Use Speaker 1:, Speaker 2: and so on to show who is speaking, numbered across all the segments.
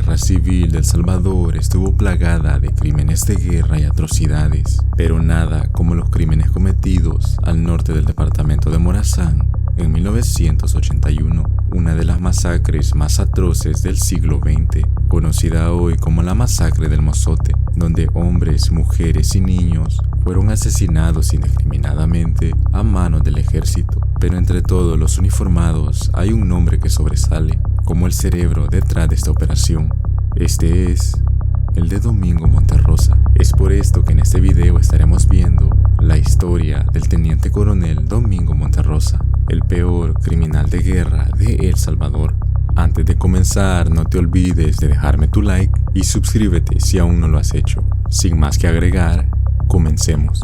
Speaker 1: guerra civil de El Salvador estuvo plagada de crímenes de guerra y atrocidades, pero nada como los crímenes cometidos al norte del departamento de Morazán en 1981, una de las masacres más atroces del siglo XX, conocida hoy como la masacre del Mozote, donde hombres, mujeres y niños fueron asesinados indiscriminadamente a manos del ejército. Pero entre todos los uniformados hay un nombre que sobresale como el cerebro detrás de esta operación. Este es el de Domingo Monterrosa. Es por esto que en este video estaremos viendo la historia del teniente coronel Domingo Monterrosa, el peor criminal de guerra de El Salvador. Antes de comenzar, no te olvides de dejarme tu like y suscríbete si aún no lo has hecho. Sin más que agregar, comencemos.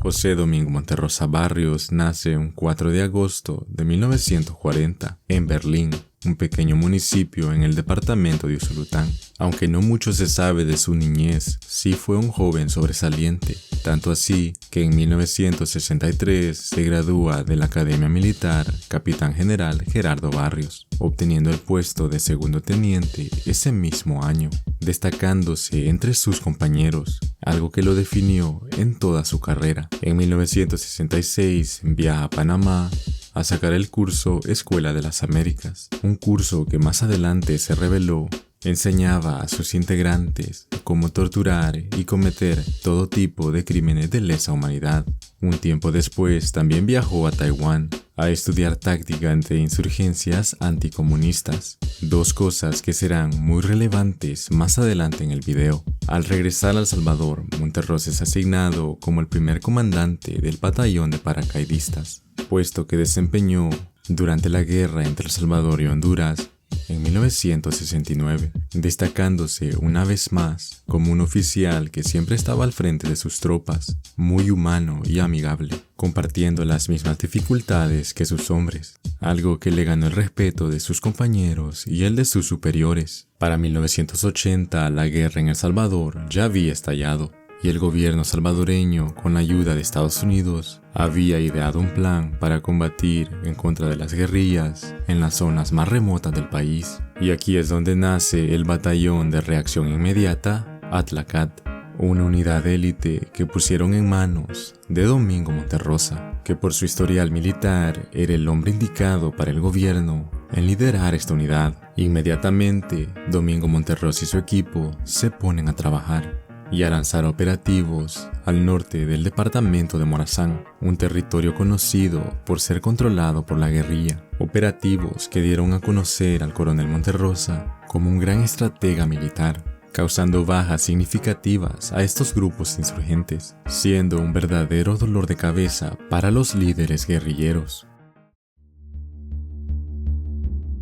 Speaker 1: José Domingo Monterrosa Barrios nace un 4 de agosto de 1940 en Berlín, un pequeño municipio en el departamento de Usulután. Aunque no mucho se sabe de su niñez, sí fue un joven sobresaliente, tanto así que en 1963 se gradúa de la Academia Militar Capitán General Gerardo Barrios, obteniendo el puesto de segundo teniente ese mismo año, destacándose entre sus compañeros, algo que lo definió en toda su carrera. En 1966 viaja a Panamá a sacar el curso Escuela de las Américas, un curso que más adelante se reveló enseñaba a sus integrantes cómo torturar y cometer todo tipo de crímenes de lesa humanidad. Un tiempo después también viajó a Taiwán a estudiar táctica ante insurgencias anticomunistas, dos cosas que serán muy relevantes más adelante en el video. Al regresar a El Salvador, Monterrosa es asignado como el primer comandante del batallón de paracaidistas, puesto que desempeñó durante la guerra entre El Salvador y Honduras en 1969, destacándose una vez más como un oficial que siempre estaba al frente de sus tropas, muy humano y amigable, compartiendo las mismas dificultades que sus hombres, algo que le ganó el respeto de sus compañeros y el de sus superiores. Para 1980, la guerra en El Salvador ya había estallado, y el gobierno salvadoreño, con la ayuda de Estados Unidos, había ideado un plan para combatir en contra de las guerrillas en las zonas más remotas del país. Y aquí es donde nace el Batallón de Reacción Inmediata Atlacat, una unidad de élite que pusieron en manos de Domingo Monterrosa, que por su historial militar era el hombre indicado para el gobierno en liderar esta unidad. Inmediatamente, Domingo Monterrosa y su equipo se ponen a trabajar y a lanzar operativos al norte del departamento de Morazán, un territorio conocido por ser controlado por la guerrilla. Operativos que dieron a conocer al coronel Monterrosa como un gran estratega militar, causando bajas significativas a estos grupos insurgentes, siendo un verdadero dolor de cabeza para los líderes guerrilleros.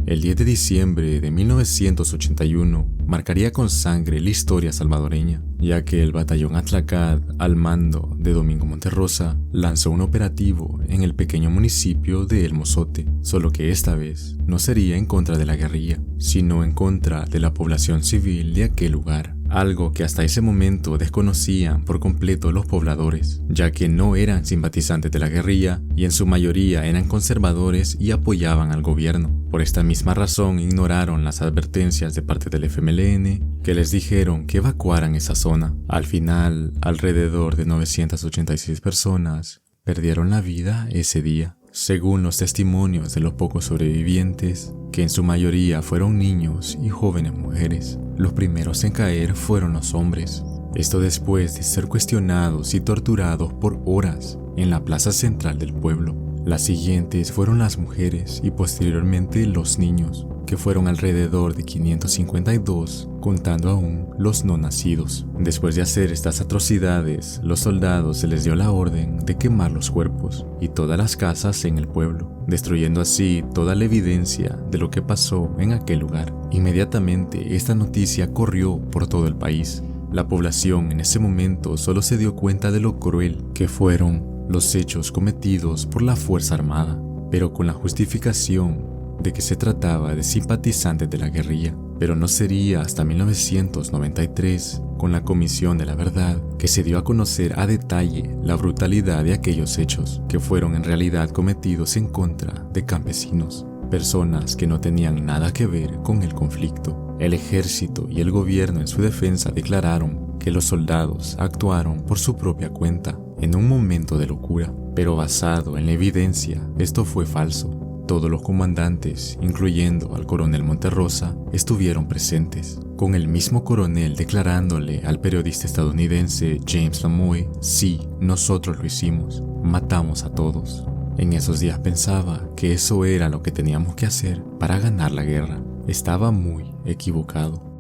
Speaker 1: El 10 de diciembre de 1981 marcaría con sangre la historia salvadoreña, ya que el batallón Atlacat, al mando de Domingo Monterrosa, lanzó un operativo en el pequeño municipio de El Mozote, solo que esta vez no sería en contra de la guerrilla, sino en contra de la población civil de aquel lugar, algo que hasta ese momento desconocían por completo los pobladores, ya que no eran simpatizantes de la guerrilla y en su mayoría eran conservadores y apoyaban al gobierno. Por esta misma razón ignoraron las advertencias de parte del FMLN que les dijeron que evacuaran esa zona. Al final, alrededor de 986 personas perdieron la vida ese día, según los testimonios de los pocos sobrevivientes, que en su mayoría fueron niños y jóvenes mujeres. Los primeros en caer fueron los hombres, esto después de ser cuestionados y torturados por horas en la plaza central del pueblo. Las siguientes fueron las mujeres y posteriormente los niños, que fueron alrededor de 552, contando aún los no nacidos. Después de hacer estas atrocidades, los soldados se les dio la orden de quemar los cuerpos y todas las casas en el pueblo, destruyendo así toda la evidencia de lo que pasó en aquel lugar. Inmediatamente esta noticia corrió por todo el país. La población en ese momento solo se dio cuenta de lo cruel que fueron los hechos cometidos por la Fuerza Armada, pero con la justificación de que se trataba de simpatizantes de la guerrilla. Pero no sería hasta 1993, con la Comisión de la Verdad, que se dio a conocer a detalle la brutalidad de aquellos hechos, que fueron en realidad cometidos en contra de campesinos. personas que no tenían nada que ver con el conflicto. El ejército y el gobierno en su defensa declararon que los soldados actuaron por su propia cuenta en un momento de locura, pero basado en la evidencia, esto fue falso. Todos los comandantes, incluyendo al coronel Monterrosa, estuvieron presentes, con el mismo coronel declarándole al periodista estadounidense James Lamoy: sí, nosotros lo hicimos, matamos a todos. En esos días pensaba que eso era lo que teníamos que hacer para ganar la guerra. Estaba muy equivocado.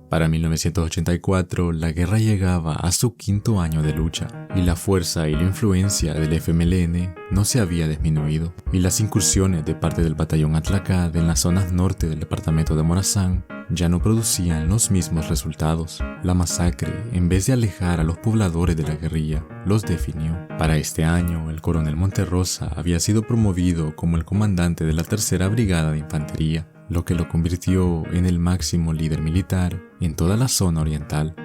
Speaker 1: Para 1984, la guerra llegaba a su 5º año de lucha y la fuerza y la influencia del FMLN no se había disminuido, y las incursiones de parte del batallón Atlacad en las zonas norte del departamento de Morazán ya no producían los mismos resultados. La masacre, en vez de alejar a los pobladores de la guerrilla, los definió. Para este año, el coronel Monterrosa había sido promovido como el comandante de la 3ª Brigada de Infantería, lo que lo convirtió en el máximo líder militar en toda la zona oriental.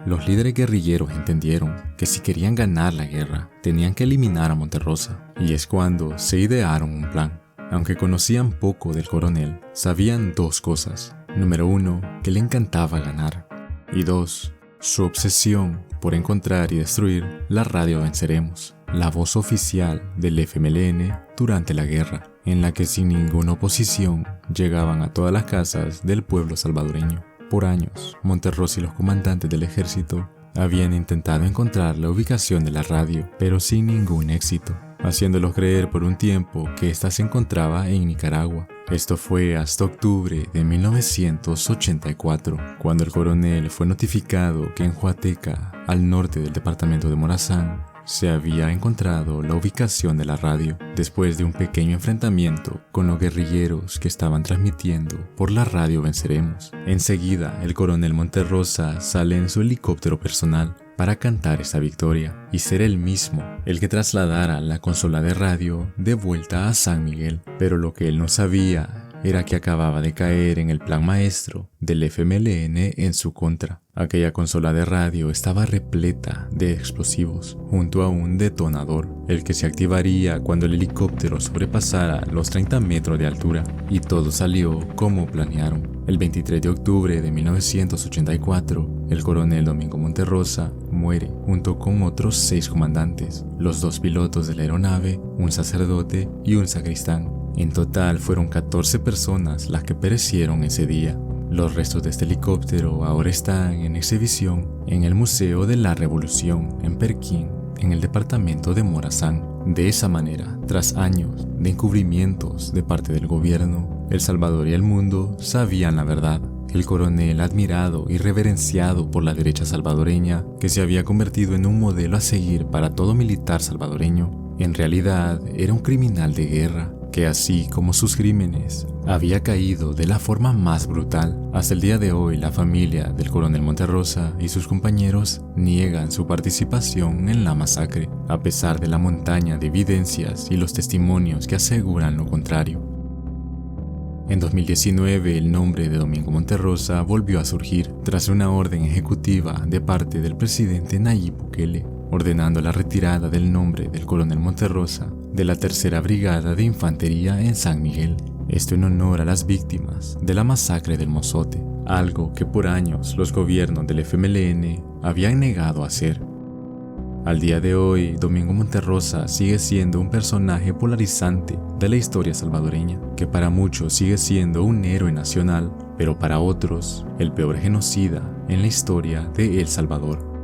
Speaker 1: Los líderes guerrilleros entendieron que si querían ganar la guerra, tenían que eliminar a Monterrosa, y es cuando se idearon un plan. Aunque conocían poco del coronel, sabían 2 cosas. Número 1, que le encantaba ganar, y 2, su obsesión por encontrar y destruir la radio Venceremos, la voz oficial del FMLN durante la guerra, en la que sin ninguna oposición llegaban a todas las casas del pueblo salvadoreño. Por años, Monterrosa y los comandantes del ejército habían intentado encontrar la ubicación de la radio, pero sin ningún éxito, haciéndolos creer por un tiempo que ésta se encontraba en Nicaragua. Esto fue hasta octubre de 1984, cuando el coronel fue notificado que en Huateca, al norte del departamento de Morazán, se había encontrado la ubicación de la radio, después de un pequeño enfrentamiento con los guerrilleros que estaban transmitiendo por la radio Venceremos. Enseguida, el coronel Monterrosa sale en su helicóptero personal para cantar esta victoria y ser él mismo el que trasladara la consola de radio de vuelta a San Miguel. Pero lo que él no sabía era que acababa de caer en el plan maestro del FMLN en su contra. Aquella consola de radio estaba repleta de explosivos, junto a un detonador, el que se activaría cuando el helicóptero sobrepasara los 30 metros de altura, y todo salió como planearon. El 23 de octubre de 1984, el coronel Domingo Monterrosa muere junto con otros 6 comandantes, los 2 pilotos de la aeronave, un sacerdote y un sacristán. En total fueron 14 personas las que perecieron ese día. Los restos de este helicóptero ahora están en exhibición en el Museo de la Revolución en Perquín, en el departamento de Morazán. De esa manera, tras años de encubrimientos de parte del gobierno, El Salvador y el mundo sabían la verdad. El coronel, admirado y reverenciado por la derecha salvadoreña, que se había convertido en un modelo a seguir para todo militar salvadoreño, en realidad era un criminal de guerra, que así como sus crímenes, había caído de la forma más brutal. Hasta el día de hoy, la familia del coronel Monterrosa y sus compañeros niegan su participación en la masacre, a pesar de la montaña de evidencias y los testimonios que aseguran lo contrario. En 2019, el nombre de Domingo Monterrosa volvió a surgir tras una orden ejecutiva de parte del presidente Nayib Bukele, ordenando la retirada del nombre del coronel Monterrosa de la 3ª Brigada de Infantería en San Miguel. Esto en honor a las víctimas de la masacre del Mozote, algo que por años los gobiernos del FMLN habían negado a hacer. Al día de hoy, Domingo Monterrosa sigue siendo un personaje polarizante de la historia salvadoreña, que para muchos sigue siendo un héroe nacional, pero para otros, el peor genocida en la historia de El Salvador.